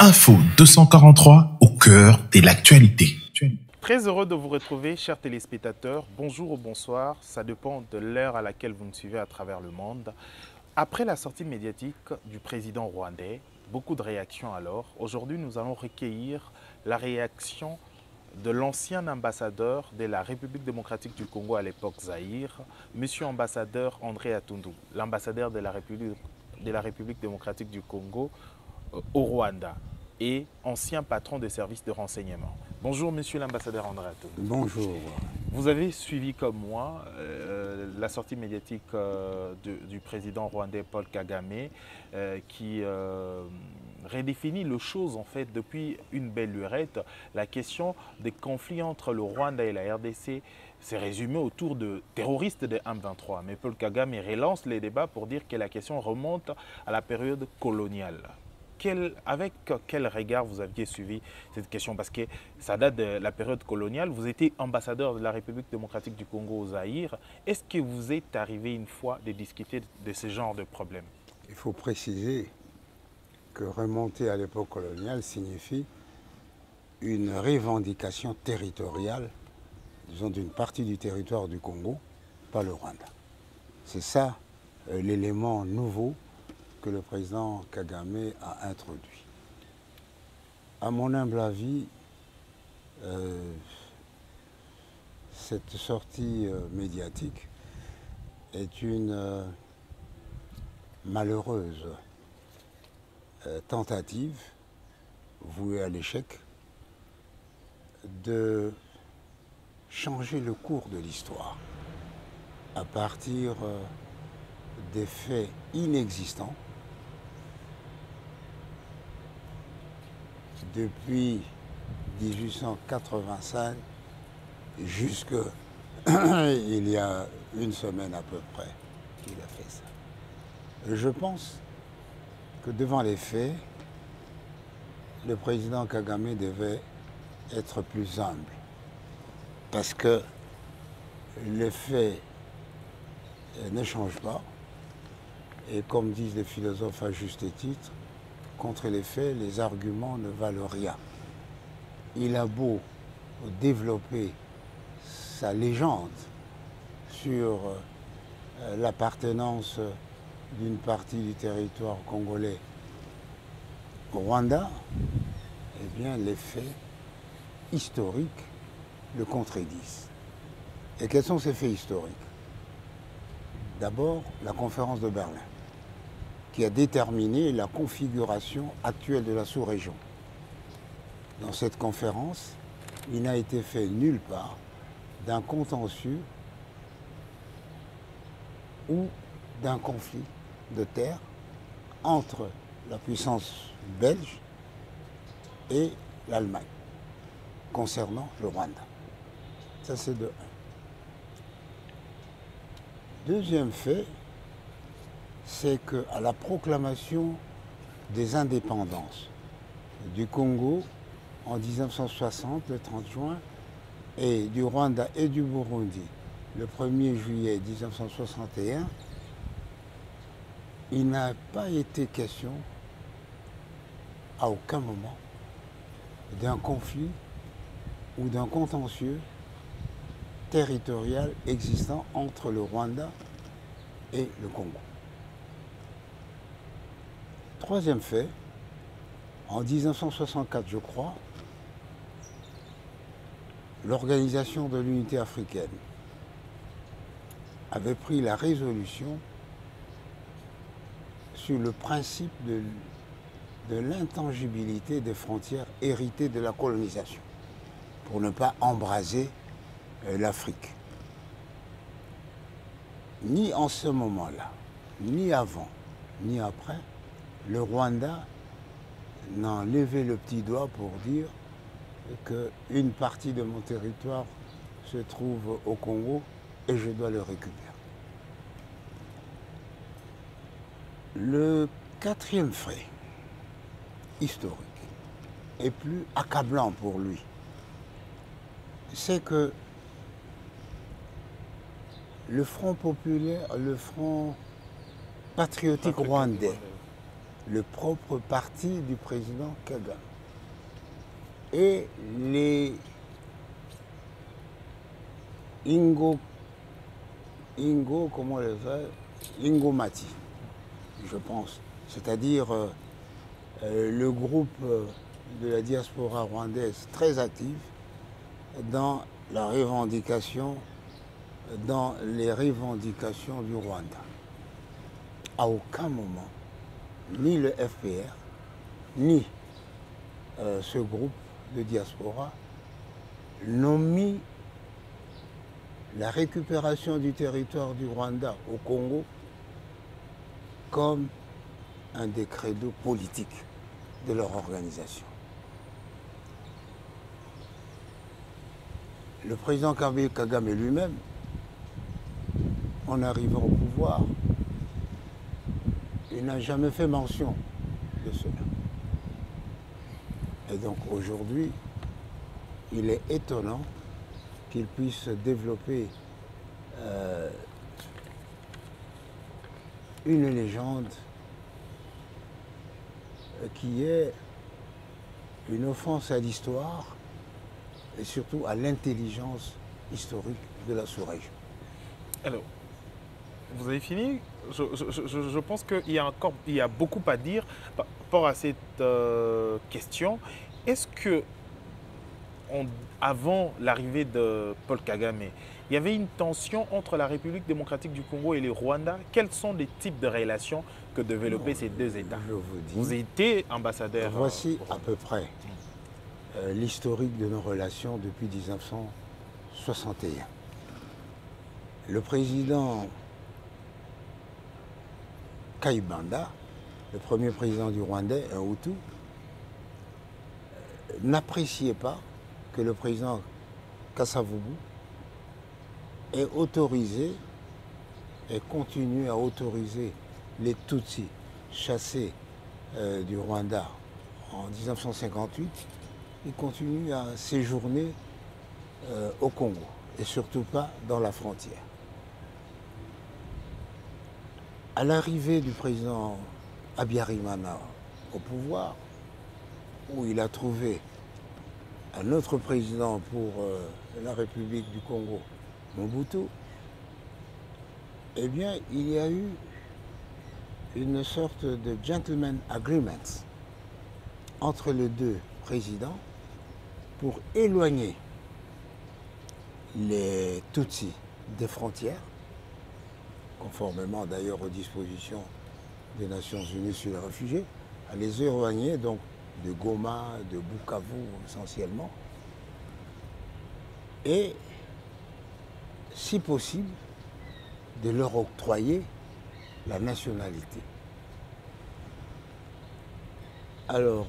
Info 243 au cœur de l'actualité. Très heureux de vous retrouver, chers téléspectateurs. Bonjour ou bonsoir, ça dépend de l'heure à laquelle vous nous suivez à travers le monde. Après la sortie médiatique du président rwandais, beaucoup de réactions alors. Aujourd'hui, nous allons recueillir la réaction de l'ancien ambassadeur de la République démocratique du Congo à l'époque Zaïre, monsieur ambassadeur André Atundu, l'ambassadeur de la République démocratique du Congo au Rwanda et ancien patron des services de renseignement. Bonjour monsieur l'ambassadeur André Atundu. Bonjour. Vous avez suivi comme moi la sortie médiatique du président rwandais Paul Kagame qui redéfinit les choses en fait depuis une belle lurette. La question des conflits entre le Rwanda et la RDC s'est résumée autour de terroristes de M23. Mais Paul Kagame relance les débats pour dire que la question remonte à la période coloniale. Avec quel regard vous aviez suivi cette question? Parce que ça date de la période coloniale. Vous étiez ambassadeur de la République démocratique du Congo au Zaïre. Est-ce que vous êtes arrivé une fois de discuter de ce genre de problème? Il faut préciser que remonter à l'époque coloniale signifie une revendication territoriale, disons d'une partie du territoire du Congo, par le Rwanda. C'est ça l'élément nouveau que le président Kagame a introduit. À mon humble avis, cette sortie médiatique est une malheureuse tentative, vouée à l'échec, de changer le cours de l'histoire à partir des faits inexistants depuis 1885 jusqu'à il y a une semaine à peu près qu'il a fait ça. Je pense que devant les faits, le président Kagame devait être plus humble parce que les faits ne changent pas et comme disent les philosophes à juste titre, contre les faits, les arguments ne valent rien. Il a beau développer sa légende sur l'appartenance d'une partie du territoire congolais au Rwanda, eh bien les faits historiques le contredisent. Et quels sont ces faits historiques? D'abord, la conférence de Berlin, qui a déterminé la configuration actuelle de la sous-région. Dans cette conférence, il n'a été fait nulle part d'un contentieux ou d'un conflit de terre entre la puissance belge et l'Allemagne concernant le Rwanda. Ça, c'est de un. Deuxième fait, c'est qu'à la proclamation des indépendances du Congo en 1960, le 30 juin, et du Rwanda et du Burundi, le 1er juillet 1961, il n'a pas été question, à aucun moment, d'un conflit ou d'un contentieux territorial existant entre le Rwanda et le Congo. Troisième fait, en 1964, je crois, l'Organisation de l'Unité africaine avait pris la résolution sur le principe de l'intangibilité des frontières héritées de la colonisation, pour ne pas embraser l'Afrique. Ni en ce moment-là, ni avant, ni après, le Rwanda n'a levé le petit doigt pour dire qu'une partie de mon territoire se trouve au Congo et je dois le récupérer. Le quatrième fait historique est plus accablant pour lui. C'est que le Front populaire, le Front patriotique rwandais, le propre parti du président Kagame. Et les comment les fait Ingomati, je pense. C'est-à-dire le groupe de la diaspora rwandaise très actif dans la revendication, dans les revendications du Rwanda. À aucun moment, ni le FPR, ni ce groupe de diaspora n'ont mis la récupération du territoire du Rwanda au Congo comme un des credos politiques de leur organisation. Le président Kagame lui-même, en arrivant au pouvoir, il n'a jamais fait mention de cela. Et donc aujourd'hui, il est étonnant qu'il puisse développer une légende qui est une offense à l'histoire et surtout à l'intelligence historique de la sous-région. Alors, vous avez fini? Je pense qu'il y a beaucoup à dire par rapport à cette question. Est-ce que, avant l'arrivée de Paul Kagame, il y avait une tension entre la République démocratique du Congo et le Rwanda? Quels sont les types de relations que développaient ces deux États? Je vous dis. Vous étiez ambassadeur. Voici à peu près l'historique de nos relations depuis 1961. Le président Kayibanda, le premier président du Rwandais, un Hutu, n'appréciait pas que le président Kasavubu ait autorisé et continue à autoriser les Tutsis chassés du Rwanda en 1958. Ils continuent à séjourner au Congo et surtout pas dans la frontière. À l'arrivée du président Habyarimana au pouvoir, où il a trouvé un autre président pour la République du Congo, Mobutu, eh bien, il y a eu une sorte de gentleman agreement entre les deux présidents pour éloigner les Tutsis des frontières, conformément d'ailleurs aux dispositions des Nations Unies sur les réfugiés, à les éloigner donc de Goma, de Bukavu essentiellement, et si possible de leur octroyer la nationalité. Alors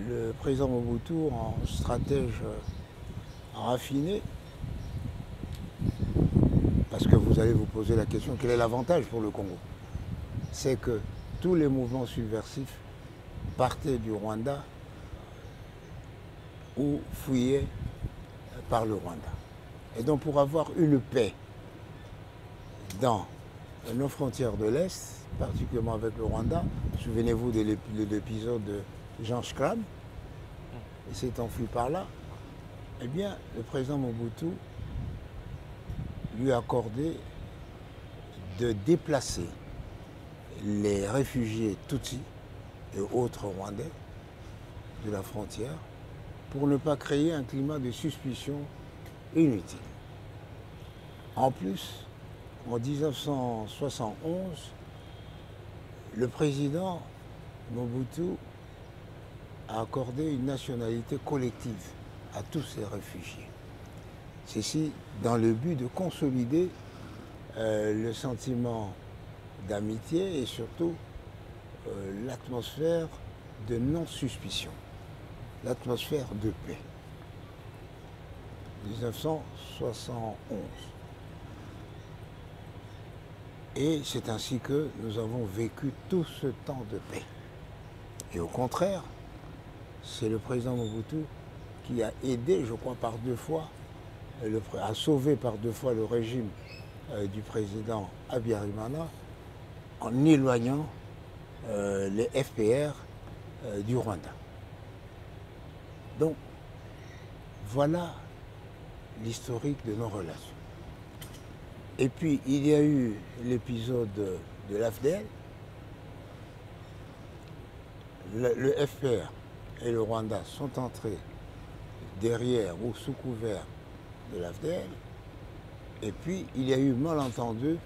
le président Mobutu, en stratège raffiné, parce que vous allez vous poser la question, quel est l'avantage pour le Congo? C'est que tous les mouvements subversifs partaient du Rwanda ou fuyaient par le Rwanda. Et donc pour avoir une paix dans nos frontières de l'Est, particulièrement avec le Rwanda, souvenez-vous de l'épisode de Jean Schram, il s'est enfui par là, eh bien le président Mobutu lui a accordé de déplacer les réfugiés Tutsis et autres Rwandais de la frontière pour ne pas créer un climat de suspicion inutile. En plus, en 1971, le président Mobutu a accordé une nationalité collective à tous ces réfugiés. Ceci dans le but de consolider le sentiment d'amitié et surtout l'atmosphère de non-suspicion, l'atmosphère de paix. 1971. Et c'est ainsi que nous avons vécu tout ce temps de paix. Et au contraire, c'est le président Mobutu qui a aidé, je crois, par deux fois, a sauvé par deux fois le régime du président Habyarimana en éloignant les FPR du Rwanda. Donc, voilà l'historique de nos relations. Et puis, il y a eu l'épisode de l'AFDL. Le FPR et le Rwanda sont entrés derrière ou sous couvert de l'AFDL. Et puis, il y a eu un malentendu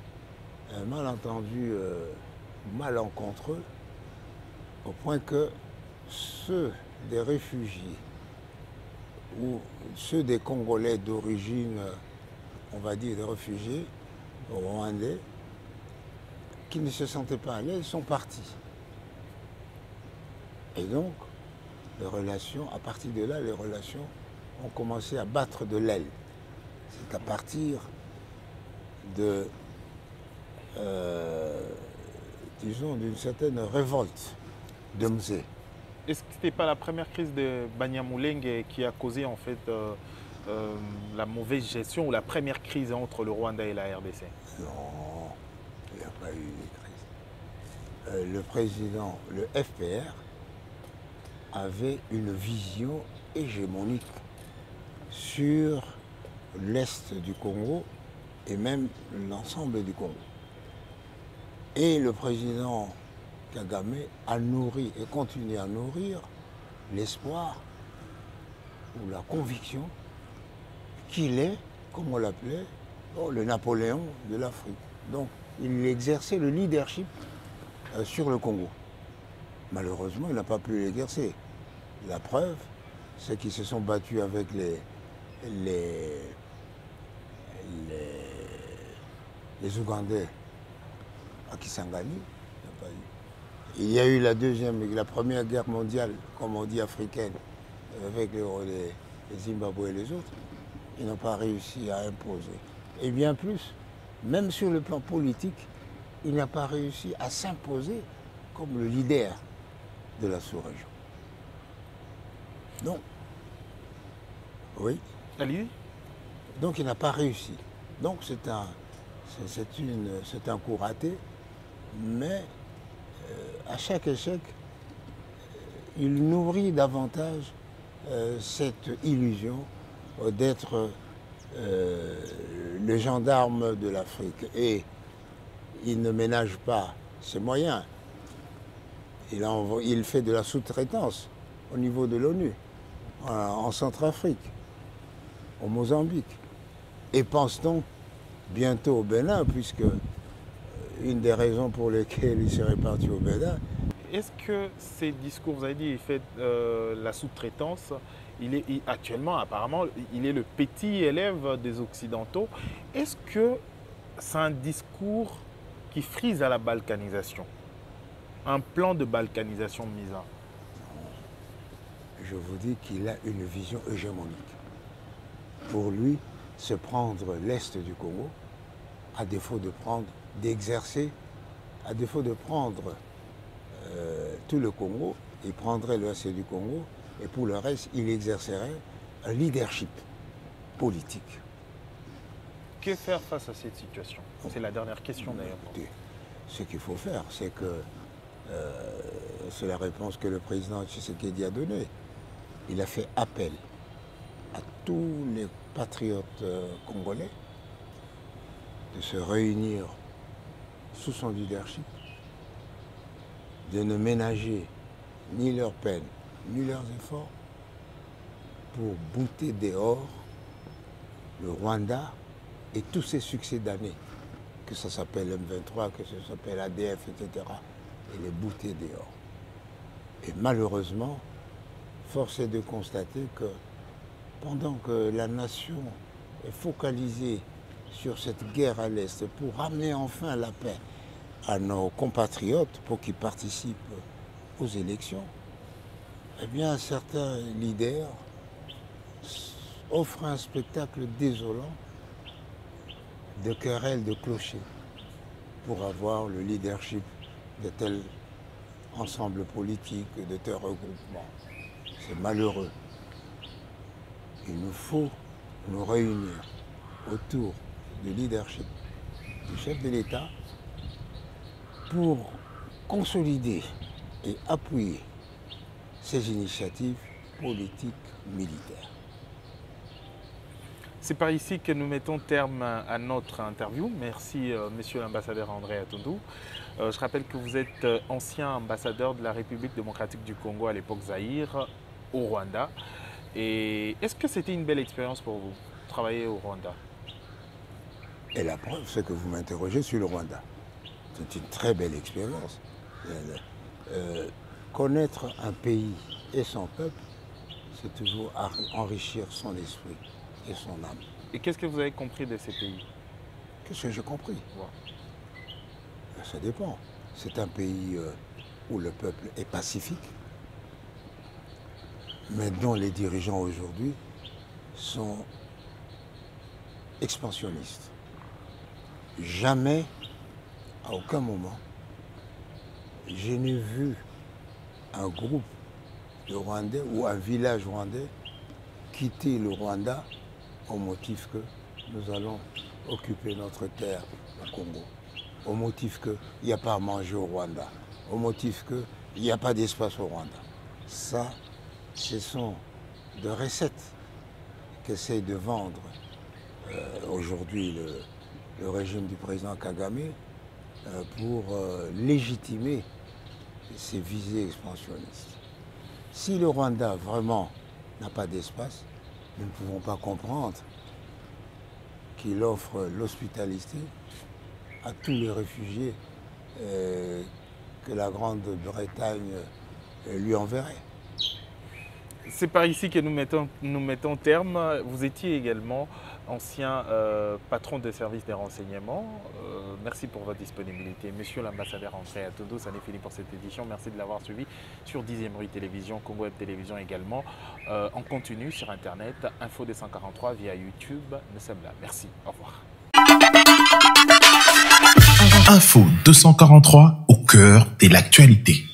malencontreux, au point que ceux des réfugiés ou ceux des Congolais d'origine, on va dire des réfugiés rwandais, qui ne se sentaient pas à l'aise, sont partis. Et donc, les relations, à partir de là, les relations ont commencé à battre de l'aile. C'est à partir de, disons, d'une certaine révolte de Mzee. Est-ce que ce n'était pas la première crise de Banyamulenge qui a causé en fait la mauvaise gestion ou la première crise entre le Rwanda et la RDC? Non, il n'y a pas eu de crise. Le président, le FPR, avait une vision hégémonique sur l'Est du Congo et même l'ensemble du Congo. Et le président Kagame a nourri et continue à nourrir l'espoir ou la conviction qu'il est, comme on l'appelait, le Napoléon de l'Afrique. Donc il exerçait le leadership sur le Congo. Malheureusement, il n'a pas pu l'exercer. La preuve, c'est qu'ils se sont battus avec les Ougandais à Kisangani. Il y a eu la première guerre mondiale, comme on dit africaine, avec les Zimbabwe et les autres. Ils n'ont pas réussi à imposer. Et bien plus, même sur le plan politique, il n'a pas réussi à s'imposer comme le leader de la sous-région. Donc, oui. Allez. Donc il n'a pas réussi. Donc c'est un coup raté, mais à chaque échec, il nourrit davantage cette illusion d'être le gendarme de l'Afrique. Et il ne ménage pas ses moyens. Il fait de la sous-traitance au niveau de l'ONU, en Centrafrique, au Mozambique. Et pense-t-on bientôt au Bénin, puisque une des raisons pour lesquelles il serait parti au Bénin. Est-ce que ces discours, vous avez dit, il fait la sous-traitance, actuellement, apparemment, il est le petit élève des Occidentaux. Est-ce que c'est un discours qui frise à la balkanisation? Un plan de balkanisation mis en? Je vous dis qu'il a une vision hégémonique. Pour lui, se prendre l'Est du Congo, à défaut de prendre tout le Congo, il prendrait l'Est du Congo et pour le reste, il exercerait un leadership politique. Que faire face à cette situation? C'est la dernière question d'ailleurs. Ce qu'il faut faire, c'est que, c'est la réponse que le président Tshisekedi a donnée. Il a fait appel à tous les patriotes congolais de se réunir sous son leadership, de ne ménager ni leur peine, ni leurs efforts pour bouter dehors le Rwanda et tous ses succès d'années, que ça s'appelle M23, que ça s'appelle ADF, etc., et les bouter dehors. Et malheureusement, force est de constater que pendant que la nation est focalisée sur cette guerre à l'Est pour ramener enfin la paix à nos compatriotes pour qu'ils participent aux élections, eh bien certains leaders offrent un spectacle désolant de querelles de clochers pour avoir le leadership de tel ensemble politique, de tel regroupement. C'est malheureux. Il nous faut nous réunir autour du leadership du chef de l'État pour consolider et appuyer ces initiatives politiques militaires. C'est par ici que nous mettons terme à notre interview. Merci, monsieur l'ambassadeur André Atundou. Je rappelle que vous êtes ancien ambassadeur de la République démocratique du Congo, à l'époque Zaïre, au Rwanda. Et est-ce que c'était une belle expérience pour vous, travailler au Rwanda? Et la preuve, c'est que vous m'interrogez sur le Rwanda. C'est une très belle expérience. Connaître un pays et son peuple, c'est toujours enrichir son esprit et son âme. Et qu'est-ce que vous avez compris de ces pays? Qu'est-ce que j'ai compris? Ouais. Ça dépend. C'est un pays où le peuple est pacifique, mais dont les dirigeants aujourd'hui sont expansionnistes. Jamais, à aucun moment, je n'ai vu un groupe de Rwandais ou un village rwandais quitter le Rwanda au motif que nous allons occuper notre terre au Congo, au motif qu'il n'y a pas à manger au Rwanda, au motif qu'il n'y a pas d'espace au Rwanda. Ça, ce sont des recettes qu'essaye de vendre aujourd'hui le régime du président Kagame pour légitimer ses visées expansionnistes. Si le Rwanda vraiment n'a pas d'espace, nous ne pouvons pas comprendre qu'il offre l'hospitalité à tous les réfugiés que la Grande-Bretagne lui enverrait. C'est par ici que nous mettons terme. Vous étiez également ancien patron de service des renseignements. Merci pour votre disponibilité. Monsieur l'ambassadeur André Atundou, ça n'est fini pour cette édition. Merci de l'avoir suivi sur 10e rue Télévision, Congo Web Télévision également. En continu sur Internet, Info 243 via YouTube. Nous sommes là. Merci. Au revoir. Info 243 au cœur de l'actualité.